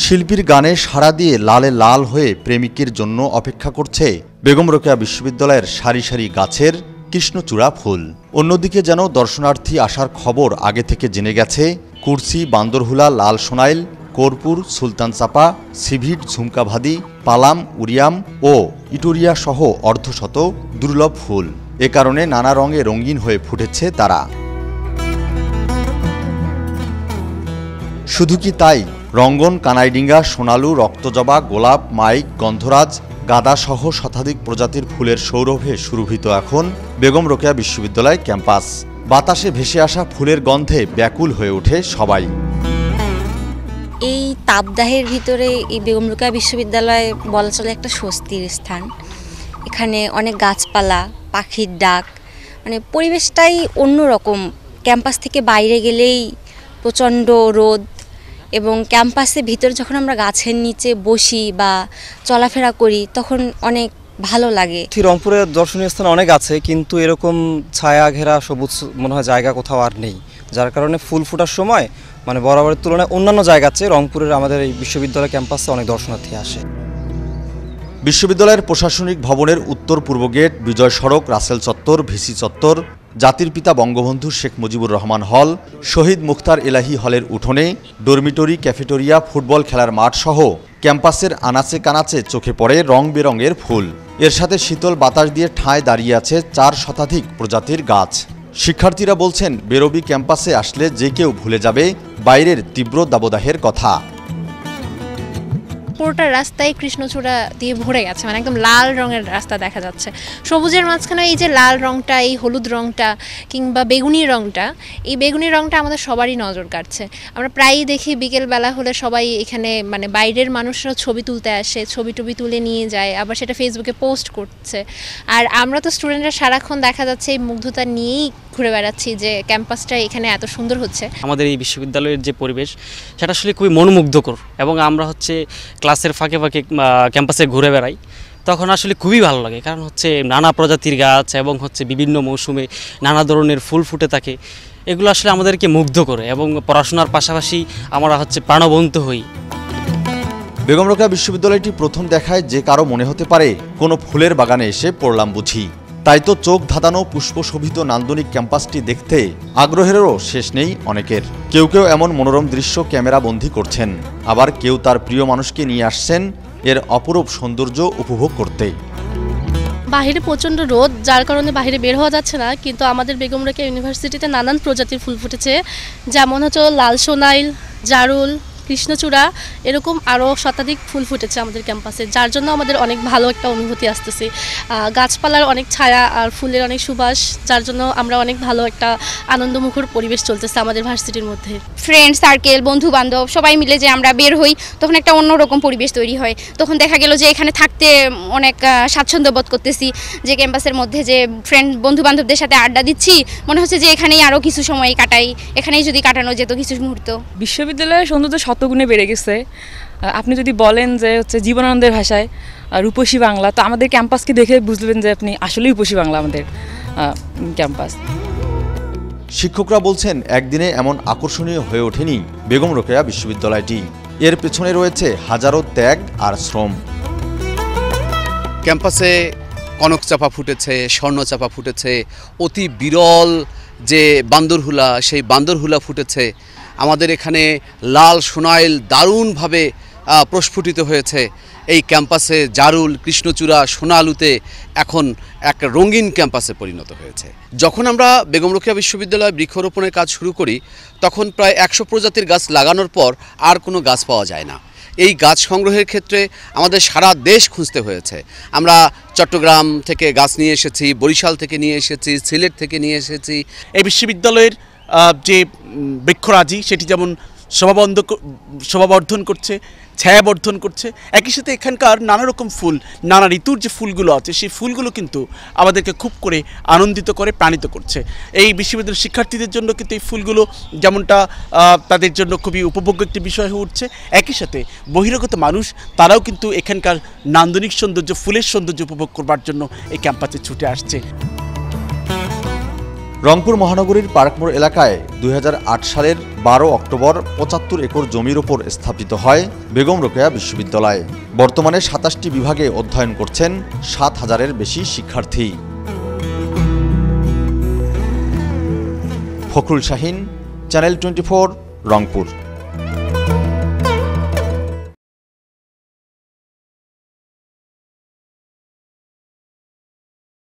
শিল্পীর গানে সাড়া দিয়ে লালে লাল হয়ে প্রেমিকের জন্য অপেক্ষা করছে বেগম রোকেয়া বিশ্ববিদ্যালয়ের সারি সারি গাছের কৃষ্ণচূড়া ফুল। অন্যদিকে যেন দর্শনার্থী আসার খবর আগে থেকে জেনে গেছে কুরসি, বান্দরহুলা, লাল সোনাইল, কর্পূর, সুলতান চাপা, সিভিট, ঝুমকাভাদি, পালাম, উরিয়াম ও ইটুরিয়া সহ অর্ধশত দুর্লভ ফুল। এ কারণে নানা রঙে রঙিন হয়ে ফুটেছে তারা। শুধু কি তাই, রঙ্গন, কানাইডিঙ্গা, সোনালু, রক্তজবা, গোলাপ, মাইক, গন্ধরাজ, গাঁদা সহ শতাধিক প্রজাতির ফুলের সৌরভে সুরভিত এখন বেগম রোকেয়া বিশ্ববিদ্যালয় ক্যাম্পাস। বাতাসে ভেসে আসা ফুলের গন্ধে ব্যাকুল হয়ে ওঠে সবাই। এই তাপদাহের ভিতরে এই বেগম রোকেয়া বিশ্ববিদ্যালয় বলা চলে একটা স্বস্তির স্থান। এখানে অনেক গাছপালা, পাখির ডাক, মানে পরিবেশটাই অন্যরকম। ক্যাম্পাস থেকে বাইরে গেলেই প্রচণ্ড রোদ, এবং ক্যাম্পাসের ভিতরে যখন আমরা গাছের নিচে বসি বা চলাফেরা করি তখন অনেক ভালো লাগে। রংপুরের দর্শনীয় স্থান অনেক আছে, কিন্তু এরকম ছায়া ঘেরা সবুজ মনে হয় জায়গা কোথাও আর নেই, যার কারণে ফুল ফোটার সময় মানে বরাবরের তুলনায় অন্যান্য জায়গা আছে রংপুরের আমাদের এই বিশ্ববিদ্যালয় ক্যাম্পাসে অনেক দর্শনার্থী আসে। বিশ্ববিদ্যালয়ের প্রশাসনিক ভবনের উত্তর পূর্ব গেট, বিজয় সড়ক, রাসেল চত্বর, ভিসি চত্বর, জাতির পিতা বঙ্গবন্ধু শেখ মুজিবুর রহমান হল, শহীদ মুখতার এলাহি হলের উঠোনে, ডরমিটরি, ক্যাফেটেরিয়া, ফুটবল খেলার মাঠ সহ ক্যাম্পাসের আনাচে কানাচে চোখে পড়ে রং বেরঙের ফুল। এর সাথে শীতল বাতাস দিয়ে ঠাঁই দাঁড়িয়ে আছে 4 শতাধিক প্রজাতির গাছ। শিক্ষার্থীরা বলছেন, বেরোবি ক্যাম্পাসে আসলে যে কেউ ভুলে যাবে বাইরের তীব্র দাবদাহের কথা। পুরোটা রাস্তায় কৃষ্ণচূড়া দিয়ে ভরে গেছে, মানে একদম লাল রঙের রাস্তা দেখা যাচ্ছে। সবুজের মাঝখানে এই যে লাল রঙটা, এই হলুদ রঙটা কিংবা বেগুনি রঙটা, এই বেগুনি রঙটা আমাদের সবারই নজর কাটছে। আমরা প্রায়ই দেখি বিকেলবেলা হলে সবাই এখানে মানে বাইরের মানুষরা ছবি তুলতে আসে, ছবি টবি তুলে নিয়ে যায়, আবার সেটা ফেসবুকে পোস্ট করছে। আর আমরা তো স্টুডেন্টরা সারাক্ষণ দেখা যাচ্ছে এই মুগ্ধতা নিয়েই ঘুরে বেড়াচ্ছি যে ক্যাম্পাসটা এখানে এত সুন্দর হচ্ছে। আমাদের এই বিশ্ববিদ্যালয়ের যে পরিবেশ সেটা আসলে খুবই মনোমুগ্ধকর, এবং আমরা ক্লাসের ফাঁকে ফাঁকে ক্যাম্পাসে ঘুরে বেড়াই, তখন আসলে খুবই ভালো লাগে। কারণ নানা প্রজাতির গাছ এবং বিভিন্ন মৌসুমে নানা ধরনের ফুল ফুটে থাকে। এগুলো আসলে আমাদেরকে মুগ্ধ করে এবং পড়াশোনার পাশাপাশি আমরা প্রাণবন্ত হই। বেগম রোকেয়া বিশ্ববিদ্যালয়টি প্রথম দেখায় যে কারো মনে হতে পারে কোনো ফুলের বাগানে এসে পড়লাম বুঝি। তাই তো চোখ ধাঁধানো পুষ্পশোভিত নান্দনিক ক্যাম্পাসটি দেখতে আগ্রহেরও শেষ নেই অনেকের। কেউ কেউ এমন মনোরম দৃশ্য ক্যামেরা বন্দী করছেন, আবার কেউ তার প্রিয় মানুষকে নিয়ে আসছেন এর অপরূপ সৌন্দর্য উপভোগ করতে। বাহিরে প্রচণ্ড রোদ, যার কারণে বাহিরে বের হওয়া যাচ্ছে না, কিন্তু আমাদের বেগম রোকেয়া ইউনিভার্সিটিতে নানান প্রজাতির ফুল ফুটেছে, যেমন লাল সোনাইল, জারুল, কৃষ্ণচূড়া, এরকম আরও শতাধিক ফুল ফুটেছে আমাদের ক্যাম্পাসে, যার জন্য আমাদের অনেক ভালো একটা অনুভূতি আসতেছে। গাছপালার অনেক ছায়া আর ফুলের অনেক সুবাস, যার জন্য আমরা অনেক ভালো একটা আনন্দমুখর পরিবেশ চলতেছে আমাদের ভার্সিটির মধ্যে। ফ্রেন্ড সার্কেল, বন্ধু বান্ধব সবাই মিলে যে আমরা বের হই, তখন একটা অন্যরকম পরিবেশ তৈরি হয়। তখন দেখা গেল যে এখানে থাকতে অনেক স্বাচ্ছন্দ্য বোধ করতেছি, যে ক্যাম্পাসের মধ্যে যে ফ্রেন্ড বন্ধু বান্ধবদের সাথে আড্ডা দিচ্ছি, মনে হচ্ছে যে এখানেই আরও কিছু সময় কাটাই, এখানেই যদি কাটানো যেত কিছু মুহূর্ত। বিশ্ববিদ্যালয়ের সৌন্দর্য শতগুণে বেড়ে গেছে। আপনি যদি বলেন যে জীবনানন্দের ভাষায় রূপসী বাংলা, তো আমাদের ক্যাম্পাসকে দেখে বুঝবেন যে আপনি আসলেই রূপসী বাংলা আমাদের ক্যাম্পাস। শিক্ষকরা বলছেন, একদিনে এমন আকর্ষণীয় হয়ে ওঠেনি বেগম রোকেয়া বিশ্ববিদ্যালয়টি। এর পেছনে রয়েছে হাজারো ত্যাগ আর শ্রম। ক্যাম্পাসে কনক চাপা ফুটেছে, স্বর্ণ চাপা ফুটেছে, অতি বিরল যে বান্দরহুলা, সেই বান্দরহুলা ফুটেছে। আমাদের এখানে লাল সোনাইল দারুণভাবে প্রস্ফুটিত হয়েছে। এই ক্যাম্পাসে জারুল, কৃষ্ণচূড়া, সোনালুতে এখন এক রঙিন ক্যাম্পাসে পরিণত হয়েছে। যখন আমরা বেগম রোকেয়া বিশ্ববিদ্যালয়ে বৃক্ষরোপণের কাজ শুরু করি, তখন প্রায় 100 প্রজাতির গাছ লাগানোর পর আর কোনো গাছ পাওয়া যায় না। এই গাছ সংগ্রহের ক্ষেত্রে আমাদের সারা দেশ খুঁজতে হয়েছে। আমরা চট্টগ্রাম থেকে গাছ নিয়ে এসেছি, বরিশাল থেকে নিয়ে এসেছি, সিলেট থেকে নিয়ে এসেছি। এই বিশ্ববিদ্যালয়ের যে বৃক্ষরাজি সেটি যেমন শোভাবর্ধন করছে, ছায়াবর্ধন করছে, একই সাথে এখানকার নানা রকম ফুল, নানা ঋতুর যে ফুলগুলো আছে সেই ফুলগুলো কিন্তু আমাদেরকে খুব করে আনন্দিত করে, প্রাণিত করছে। এই বিশ্ববিদ্যালয়ের শিক্ষার্থীদের জন্য কিন্তু এই ফুলগুলো যেমনটা তাদের জন্য খুবই উপভোগ্য একটি বিষয় হয়ে উঠছে, একই সাথে বহিরাগত মানুষ তারাও কিন্তু এখানকার নান্দনিক সৌন্দর্য, ফুলের সৌন্দর্য উপভোগ করবার জন্য এই ক্যাম্পাসে ছুটে আসছে। রংপুর মহানগরীর পার্কমোড় এলাকায় 2008 সালের 12 অক্টোবর 75 একর জমির ওপর স্থাপিত হয় বেগম রোকেয়া বিশ্ববিদ্যালয়। বর্তমানে 27টি বিভাগে অধ্যয়ন করছেন 7,000-এর বেশি শিক্ষার্থী। ফখরুল শাহিন, চ্যানেল 24, রংপুর।